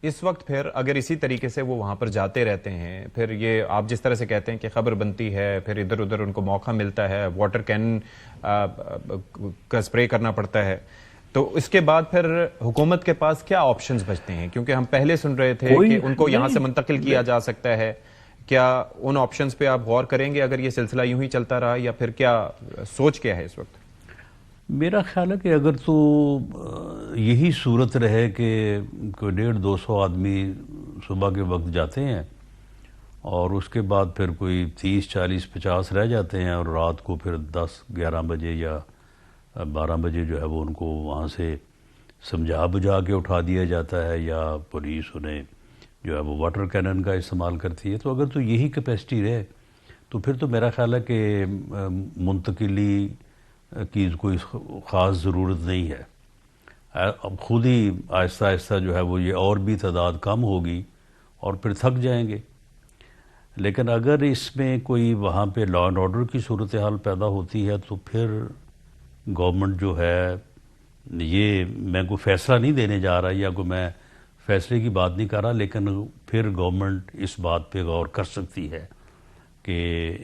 اس وقت پھر اگر اسی طریقے سے وہ وہاں پر جاتے رہتے ہیں، پھر یہ آپ جس طرح سے کہتے ہیں کہ خبر بنتی ہے، پھر ادھر ادھر ان کو موقع ملتا ہے، واٹر کین کا سپرے کرنا پڑتا ہے، تو اس کے بعد پھر حکومت کے پاس کیا آپشنز بچتے ہیں؟ کیونکہ ہم پہلے سن رہے تھے کہ ان کو یہاں سے منتقل کیا جا سکتا ہے. کیا ان آپشنز پہ آپ غور کریں گے اگر یہ سلسلہ یوں ہی چلتا رہا، یا پھر کیا سوچ کیا ہے اس وقت؟ میرا خیال ہے کہ اگر تو یہی صورت رہے کہ کوئی 150-200 آدمی صبح کے وقت جاتے ہیں اور اس کے بعد پھر کوئی 30-40-50 رہ جاتے ہیں، اور رات کو پھر 10-11 بجے یا 12 بجے جو ہے وہ ان کو وہاں سے سمجھا بجھا کے اٹھا دیا جاتا ہے، یا پولیس انہیں جو ہے وہ واٹر کینن کا استعمال کرتی ہے. تو اگر تو یہی کیپیسٹی رہے تو پھر تو میرا خیال ہے کہ منتقلی کی کوئی خاص ضرورت نہیں ہے. اب خود ہی آہستہ آہستہ جو ہے وہ یہ اور بھی تعداد کم ہوگی اور پھر تھک جائیں گے. لیکن اگر اس میں کوئی وہاں پہ لا اینڈ آرڈر کی صورتحال پیدا ہوتی ہے تو پھر گورنمنٹ جو ہے، یہ میں کوئی فیصلہ نہیں دینے جا رہا یا کوئی میں فیصلے کی بات نہیں کر رہا، لیکن پھر گورنمنٹ اس بات پہ غور کر سکتی ہے کہ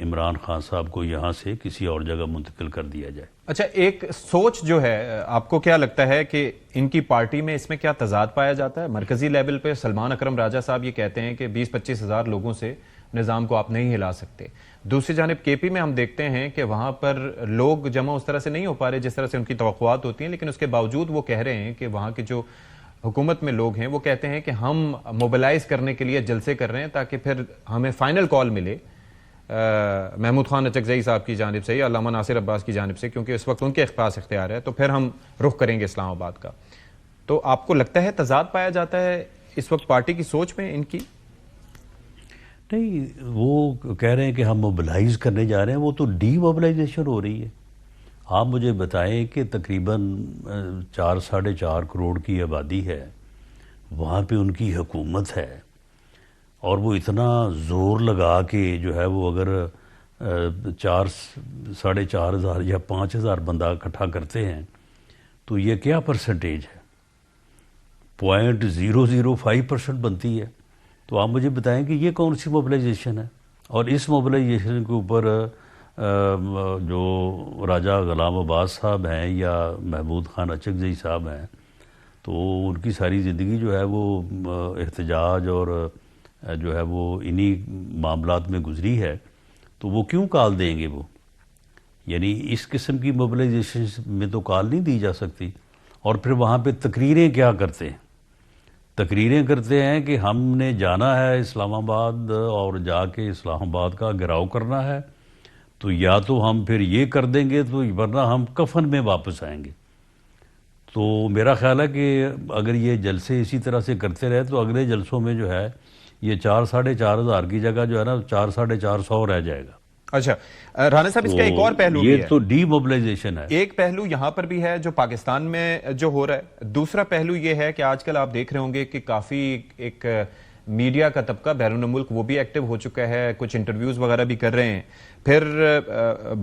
عمران خان صاحب کو یہاں سے کسی اور جگہ منتقل کر دیا جائے. اچھا، ایک سوچ جو ہے، آپ کو کیا لگتا ہے کہ ان کی پارٹی میں اس میں کیا تضاد پایا جاتا ہے؟ مرکزی لیول پہ سلمان اکرم راجہ صاحب یہ کہتے ہیں کہ 20-25 ہزار لوگوں سے نظام کو آپ نہیں ہلا سکتے. دوسری جانب کے پی میں ہم دیکھتے ہیں کہ وہاں پر لوگ جمع اس طرح سے نہیں ہو پا رہے جس طرح سے ان کی توقعات ہوتی ہیں، لیکن اس کے باوجود وہ کہہ رہے ہیں کہ وہاں کے جو حکومت میں لوگ ہیں وہ کہتے ہیں کہ ہم موبلائز کرنے کے لیے جلسے کر رہے ہیں تاکہ پھر ہمیں فائنل کال ملے محمود خان اچکزئی صاحب کی جانب سے یا علامہ ناصر عباس کی جانب سے، کیونکہ اس وقت ان کے پاس اختیار ہے، تو پھر ہم رخ کریں گے اسلام آباد کا. تو آپ کو لگتا ہے تضاد پایا جاتا ہے اس وقت پارٹی کی سوچ میں ان کی؟ نہیں، وہ کہہ رہے ہیں کہ ہم موبلائز کرنے جا رہے ہیں، وہ تو ڈی موبلائزیشن ہو رہی ہے. آپ مجھے بتائیں کہ تقریباً 4-4.5 کروڑ کی آبادی ہے، وہاں پہ ان کی حکومت ہے، اور وہ اتنا زور لگا کے جو ہے وہ اگر 4,500 یا 5,000 بندہ اکٹھا کرتے ہیں تو یہ کیا پرسنٹیج ہے؟ 0.005% بنتی ہے. تو آپ مجھے بتائیں کہ یہ کون سی موبلائزیشن ہے؟ اور اس موبلائزیشن کے اوپر جو راجہ غلام عباس صاحب ہیں یا محمود خان اچکزئی صاحب ہیں، تو ان کی ساری زندگی جو ہے وہ احتجاج اور جو ہے وہ انہی معاملات میں گزری ہے، تو وہ کیوں کال دیں گے؟ وہ یعنی اس قسم کی موبلائزیشن میں تو کال نہیں دی جا سکتی. اور پھر وہاں پہ تقریریں کیا کرتے ہیں؟ تقریریں کرتے ہیں کہ ہم نے جانا ہے اسلام آباد اور جا کے اسلام آباد کا گھیراؤ کرنا ہے، تو یا تو ہم پھر یہ کر دیں گے تو ورنہ ہم کفن میں واپس آئیں گے. تو میرا خیال ہے کہ اگر یہ جلسے اسی طرح سے کرتے رہے تو اگلے جلسوں میں جو ہے یہ 4-4.5 ہزار کی جگہ جو ہے نا 4-450 رہ جائے گا. اچھا رانا صاحب، اس کا ایک اور پہلو بھی ہے. یہ تو ڈی موبلائزیشن ہے. ایک پہلو یہاں پر بھی ہے جو پاکستان میں جو ہو رہا ہے، دوسرا پہلو یہ ہے کہ آج کل آپ دیکھ رہے ہوں گے کہ کافی ایک میڈیا کا طبقہ بیرون ملک وہ بھی ایکٹیو ہو چکا ہے، کچھ انٹرویوز وغیرہ بھی کر رہے ہیں. پھر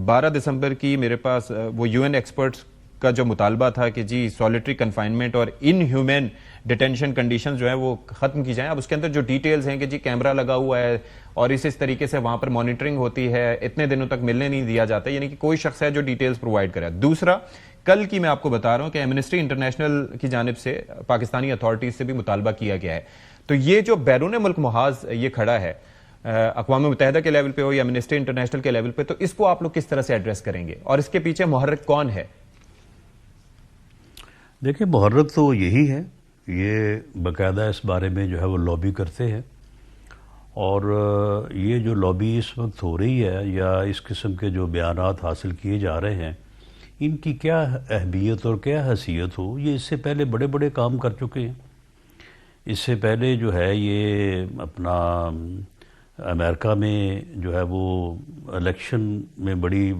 12 دسمبر کی میرے پاس وہ یو این ایکسپرٹس کا جو مطالبہ تھا کہ جی سولیٹری کنفائنمنٹ اور ان ہیومن ڈیٹینشن کنڈیشنز جو ہیں وہ ختم کی جائیں. اب اس کے اندر جو ڈیٹیلز ہیں کہ جی کیمرہ لگا ہوا ہے اور اس طریقے سے وہاں پر مانیٹرنگ ہوتی ہے، اتنے دنوں تک ملنے نہیں دیا جاتا، یعنی کہ کوئی شخص ہے جو ڈیٹیلز پرووائڈ کرے. دوسرا، کل کی میں آپ کو بتا رہا ہوں کہ ایمنسٹی انٹرنیشنل کی جانب سے پاکستانی اتھارٹیز سے بھی مطالبہ کیا گیا ہے. تو یہ جو بیرون ملک محاذ یہ کھڑا ہے اقوام متحدہ کے لیول پہ ہو یا ایمنسٹی انٹرنیشنل کے لیول پہ، تو اس کو آپ لوگ کس طرح سے ایڈریس کریں گے اور اس کے پیچھے محرک کون ہے؟ دیکھیں، محرک تو یہی ہے، یہ باقاعدہ اس بارے میں جو ہے وہ لابی کرتے ہیں، اور یہ جو لابی اس وقت ہو رہی ہے یا اس قسم کے جو بیانات حاصل کیے جا رہے ہیں، ان کی کیا اہمیت اور کیا حیثیت ہو؟ یہ اس سے پہلے بڑے بڑے کام کر چکے ہیں. اس سے پہلے جو ہے یہ اپنا امریکہ میں جو ہے وہ الیکشن میں بڑی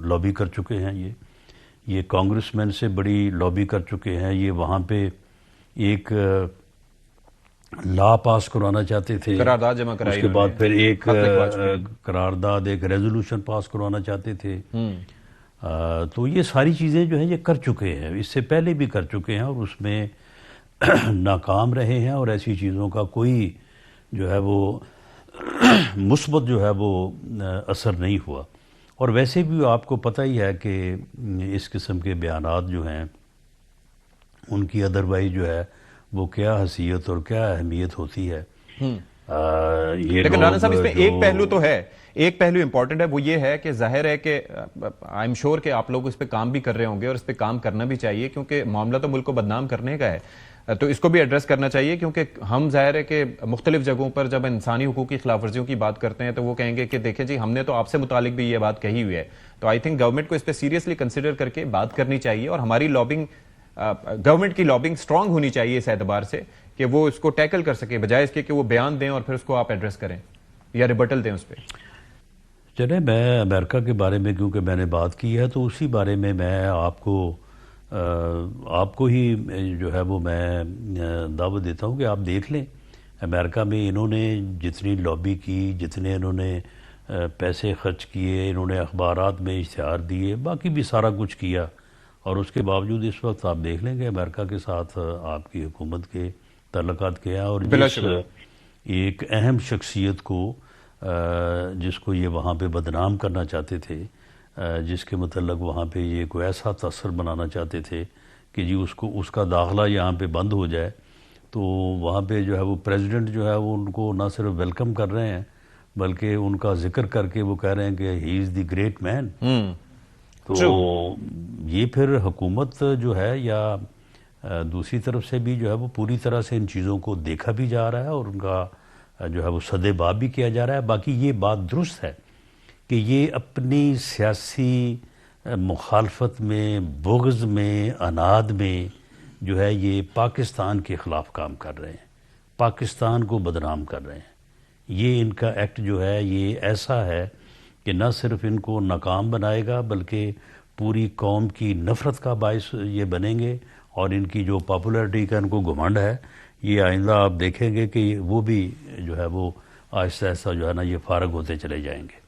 لابی کر چکے ہیں. یہ کانگریس مین سے بڑی لابی کر چکے ہیں. یہ وہاں پہ ایک لا پاس کروانا چاہتے تھے، قرارداد جمع کرائی، اس کے بعد پھر ایک قرارداد، ایک ریزولوشن پاس کروانا چاہتے تھے. تو یہ ساری چیزیں جو ہیں یہ کر چکے ہیں، اس سے پہلے بھی کر چکے ہیں، اور اس میں ناکام رہے ہیں اور ایسی چیزوں کا کوئی جو ہے وہ مثبت جو ہے وہ اثر نہیں ہوا. اور ویسے بھی آپ کو پتہ ہی ہے کہ اس قسم کے بیانات جو ہیں ان کی ادروائز جو ہے وہ کیا حیثیت اور کیا اہمیت ہوتی ہے. یہ لیکن رانا صاحب اس میں جو ایک پہلو تو ہے، ایک پہلو امپورٹنٹ ہے، وہ یہ ہے کہ ظاہر ہے کہ آئی ایم شور کہ آپ لوگ اس پہ کام بھی کر رہے ہوں گے اور اس پہ کام کرنا بھی چاہیے، کیونکہ معاملہ تو ملک کو بدنام کرنے کا ہے، تو اس کو بھی ایڈریس کرنا چاہیے. کیونکہ ہم ظاہر ہے کہ مختلف جگہوں پر جب انسانی حقوق کی خلاف ورزیوں کی بات کرتے ہیں تو وہ کہیں گے کہ دیکھیں جی ہم نے تو آپ سے متعلق بھی یہ بات کہی ہوئی ہے. تو آئی تھنک گورنمنٹ کو اس پہ سیریسلی کنسیڈر کر کے بات کرنی چاہیے، اور ہماری لابنگ، گورنمنٹ کی لابنگ سٹرونگ ہونی چاہیے اس اعتبار سے کہ وہ اس کو ٹیکل کر سکے، بجائے اس کے کہ وہ بیان دیں اور پھر اس کو آپ ایڈریس کریں یا ریبٹل دیں اس پہ. چلیں، میں امریکہ کے بارے میں کیونکہ میں نے بات کی ہے تو اسی بارے میں آپ کو ہی جو ہے وہ میں دعوت دیتا ہوں کہ آپ دیکھ لیں امریکہ میں انہوں نے جتنی لابی کی، جتنے انہوں نے پیسے خرچ کیے، انہوں نے اخبارات میں اشتہار دیے، باقی بھی سارا کچھ کیا، اور اس کے باوجود اس وقت آپ دیکھ لیں کہ امریکہ کے ساتھ آپ کی حکومت کے تعلقات کیا، اور جس ایک اہم شخصیت کو جس کو یہ وہاں پہ بدنام کرنا چاہتے تھے، جس کے متعلق وہاں پہ یہ کوئی ایسا تاثر بنانا چاہتے تھے کہ جی اس کا داخلہ یہاں پہ بند ہو جائے، تو وہاں پہ جو ہے وہ پریزیڈنٹ جو ہے وہ ان کو نہ صرف ویلکم کر رہے ہیں بلکہ ان کا ذکر کر کے وہ کہہ رہے ہیں کہ ہی از دی گریٹ مین. تو یہ پھر حکومت جو ہے یا دوسری طرف سے بھی جو ہے وہ پوری طرح سے ان چیزوں کو دیکھا بھی جا رہا ہے اور ان کا جو ہے وہ سدِ باب بھی کیا جا رہا ہے. باقی یہ بات درست ہے کہ یہ اپنی سیاسی مخالفت میں، بغض میں، اناد میں جو ہے یہ پاکستان کے خلاف کام کر رہے ہیں، پاکستان کو بدنام کر رہے ہیں. یہ ان کا ایکٹ جو ہے یہ ایسا ہے کہ نہ صرف ان کو ناکام بنائے گا بلکہ پوری قوم کی نفرت کا باعث یہ بنیں گے، اور ان کی جو پاپولیرٹی کا ان کو گھمنڈ ہے یہ آئندہ آپ دیکھیں گے کہ وہ بھی جو ہے وہ آہستہ آہستہ جو ہے نا یہ فارغ ہوتے چلے جائیں گے.